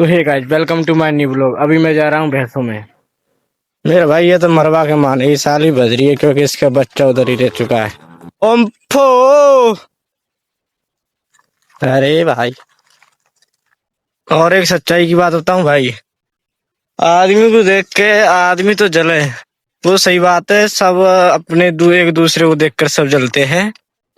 तो hey guys, welcome to my new blog. अभी मैं जा रहा हूँ भैंसों में। मेरा भाई ये तो मरवा के मान ये साल ही बज रही है क्योंकि इसका बच्चा उधर ही रह चुका है। ओम्फो। अरे भाई, और एक सच्चाई की बात बताऊं भाई, आदमी को देख के आदमी तो जले, वो सही बात है। सब अपने एक दूसरे को देखकर सब जलते हैं।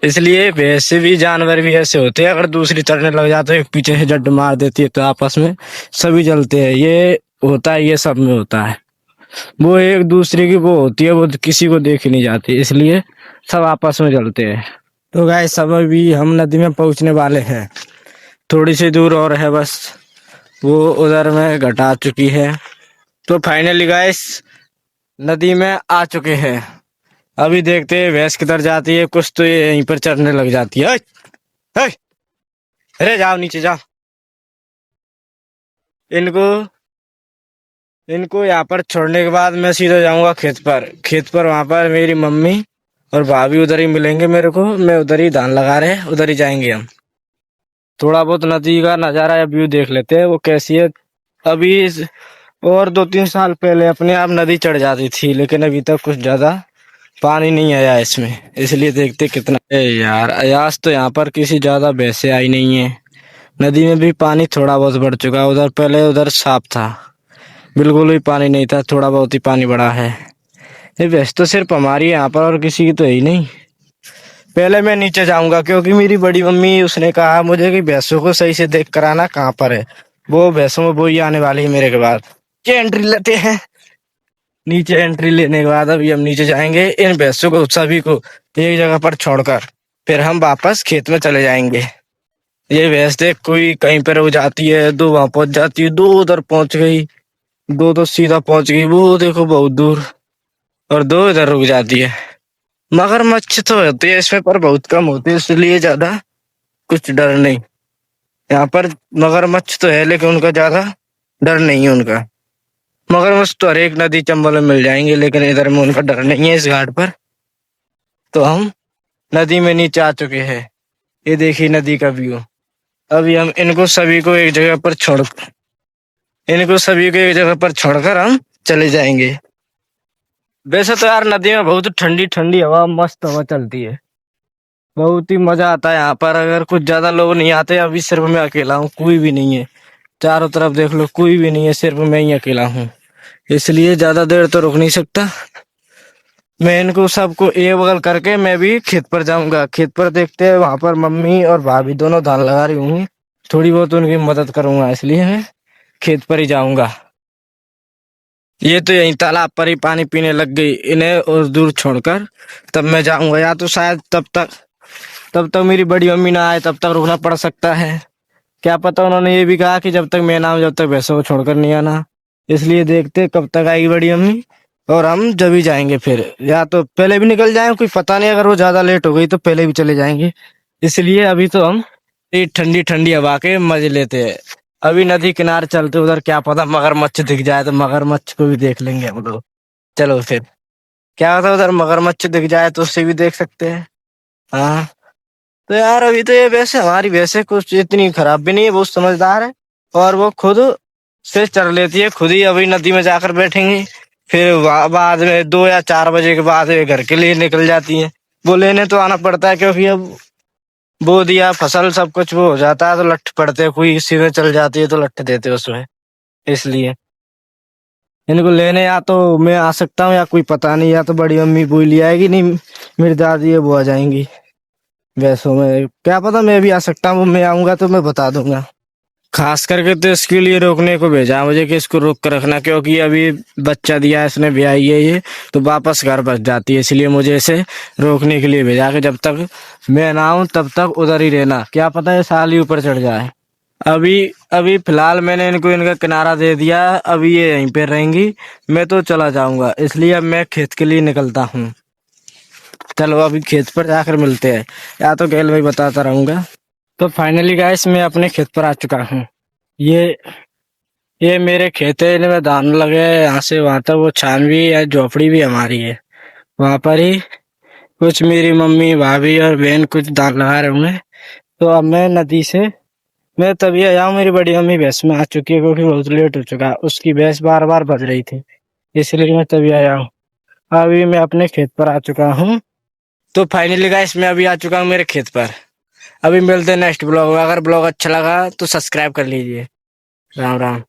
इसलिए वैसे भी जानवर भी ऐसे होते हैं, अगर दूसरी चढ़ने लग जाते हैं, एक पीछे से जड मार देती है तो आपस में सभी जलते हैं। ये होता है, ये सब में होता है। वो एक दूसरे की वो होती है, वो किसी को देखी नहीं जाती, इसलिए सब आपस में जलते हैं। तो गाइस, सब अभी हम नदी में पहुंचने वाले हैं। थोड़ी सी दूर और है बस, वो उधर में घटा चुकी है। तो फाइनली गाइस नदी में आ चुके हैं। अभी देखते हैं भैंस किधर जाती है। कुछ तो ये यहीं पर चढ़ने लग जाती है। है, अरे जाओ नीचे जाओ। इनको इनको यहाँ पर छोड़ने के बाद मैं सीधा जाऊंगा खेत पर। वहां पर मेरी मम्मी और भाभी उधर ही मिलेंगे मेरे को। मैं उधर ही धान लगा रहे हैं, उधर ही जाएंगे हम। थोड़ा बहुत नदी का नजारा या व्यू देख लेते हैं वो कैसी है। अभी और 2-3 साल पहले अपने आप नदी चढ़ जाती थी, लेकिन अभी तक कुछ ज्यादा पानी नहीं आया इसमें, इसलिए देखते कितना। ए यार, अयास तो यहाँ पर किसी ज्यादा भैंसे आई नहीं है। नदी में भी पानी थोड़ा बहुत बढ़ चुका है। उधर पहले उधर साफ था, बिल्कुल भी पानी नहीं था, थोड़ा बहुत ही पानी बढ़ा है। ये भैंस तो सिर्फ हमारी है यहाँ पर, और किसी की तो है ही नहीं। पहले मैं नीचे जाऊंगा क्योंकि मेरी बड़ी मम्मी उसने कहा मुझे कि भैंसों को सही से देख कर आना कहाँ पर है। वो भैंसों में वो ही आने वाली है मेरे के बाद। ये एंट्री लेते हैं। नीचे एंट्री लेने के बाद अभी हम नीचे जाएंगे। इन भैंसों को सभी को एक जगह पर छोड़कर फिर हम वापस खेत में चले जाएंगे। ये भैंस देख, कोई कहीं पर हो जाती है, दो वहां पहुंच जाती है, दो उधर पहुंच गई, दो तो सीधा पहुंच गई वो देखो बहुत दूर, और दो इधर रुक जाती है। मगरमच्छ तो होते हैं इसमें पर बहुत कम होते हैं, इसलिए ज्यादा कुछ डर नहीं। यहाँ पर मगरमच्छ तो है लेकिन उनका ज्यादा डर नहीं है उनका। मगरमच्छ तो हर एक नदी चंबल में मिल जाएंगे, लेकिन इधर में उनका डर नहीं है इस घाट पर। तो हम नदी में नीचे आ चुके हैं। ये देखिए नदी का व्यू। अभी हम इनको सभी को एक जगह पर छोड़कर हम चले जाएंगे। वैसे तो यार नदी में बहुत ठंडी ठंडी हवा, मस्त हवा चलती है। बहुत ही मजा आता है यहाँ पर। अगर कुछ ज्यादा लोग नहीं आते, अभी सिर्फ मैं अकेला हूँ, कोई भी नहीं है। चारों तरफ देख लो, कोई भी नहीं है, सिर्फ मैं ही अकेला हूँ। इसलिए ज्यादा देर तो रुक नहीं सकता। मैं इनको सबको एक बगल करके मैं भी खेत पर जाऊंगा। खेत पर देखते हैं, वहां पर मम्मी और भाभी दोनों धान लगा रही होंगी। थोड़ी बहुत उनकी मदद करूंगा, इसलिए मैं खेत पर ही जाऊंगा। ये तो यहीं तालाब पर ही पानी पीने लग गई, इन्हें और दूर छोड़कर तब मैं जाऊंगा। या तो शायद तब तक मेरी बड़ी मम्मी ना आए, तब तक रुकना पड़ सकता है। क्या पता, उन्होंने ये भी कहा कि जब तक मैं ना आऊं, जब तक भैंसों को छोड़कर नहीं आना। इसलिए देखते कब तक आएगी बड़ी मम्मी, और हम जब ही जाएंगे। फिर या तो पहले भी निकल जाए, कोई पता नहीं, अगर वो ज्यादा लेट हो गई तो पहले भी चले जाएंगे। इसलिए अभी तो हम ये ठंडी ठंडी हवा के मजे लेते हैं। अभी नदी किनारे चलते, उधर क्या पता मगरमच्छ दिख जाए तो मगरमच्छ को भी देख लेंगे हम लोग। चलो फिर, क्या होता है उधर मगरमच्छ दिख जाए तो उससे भी देख सकते हैं। हाँ। तो यार अभी तो ये वैसे हमारी वैसे कुछ इतनी खराब भी नहीं है, बहुत समझदार है। और वो खुद से चर लेती है, खुद ही अभी नदी में जाकर बैठेंगी। फिर बाद में 2 या 4 बजे के बाद वे घर के लिए निकल जाती है। वो लेने तो आना पड़ता है क्योंकि अब बो दिया फसल सब कुछ वो हो जाता है तो लठ पड़ते हैं, कोई सीधे चल जाती है तो लठ देते हैं उसमें। इसलिए इनको लेने या तो मैं आ सकता हूँ, या कोई पता नहीं, या तो बड़ी मम्मी बोली आएगी, नहीं मेरी दादी है वो आ जाएंगी। वैसों में क्या पता, मैं भी आ सकता हूँ। मैं आऊंगा तो मैं बता दूंगा। खास करके तो इसके लिए रोकने को भेजा मुझे कि इसको रोक कर रखना, क्योंकि अभी बच्चा दिया है इसने, ब्याई है ये, तो वापस घर बस जाती है। इसलिए मुझे इसे रोकने के लिए भेजा कि जब तक मैं ना आऊं तब तक उधर ही रहना, क्या पता ये साल ही ऊपर चढ़ जाए। अभी अभी फिलहाल मैंने इनको इनका किनारा दे दिया, अभी ये यहीं पे रहेंगी। मैं तो चला जाऊंगा, इसलिए अब मैं खेत के लिए निकलता हूँ। चलो अभी खेत पर जाकर मिलते हैं, या तो गैल भाई बताता रहूंगा। तो फाइनली गाइस मैं अपने खेत पर आ चुका हूँ। ये ये मेरे खेत है, इनमें धान लगे हैं। यहाँ से वहां तक वो छानवी है, झोपड़ी भी हमारी है। वहां पर ही कुछ मेरी मम्मी भाभी और बहन कुछ धान लगा रहे होंगे। तो अब मैं नदी से मैं तभी आया हूँ, मेरी बड़ी मम्मी भैंस में आ चुकी है क्योंकि बहुत लेट हो चुका है, उसकी भैंस बार बार बज रही थी, इसलिए मैं तभी आया हूँ। अभी मैं अपने खेत पर आ चुका हूँ। तो फाइनली गाइस मैं अभी आ चुका हूँ मेरे खेत पर। अभी मिलते हैं नेक्स्ट ब्लॉग में। अगर ब्लॉग अच्छा लगा तो सब्सक्राइब कर लीजिए। राम राम।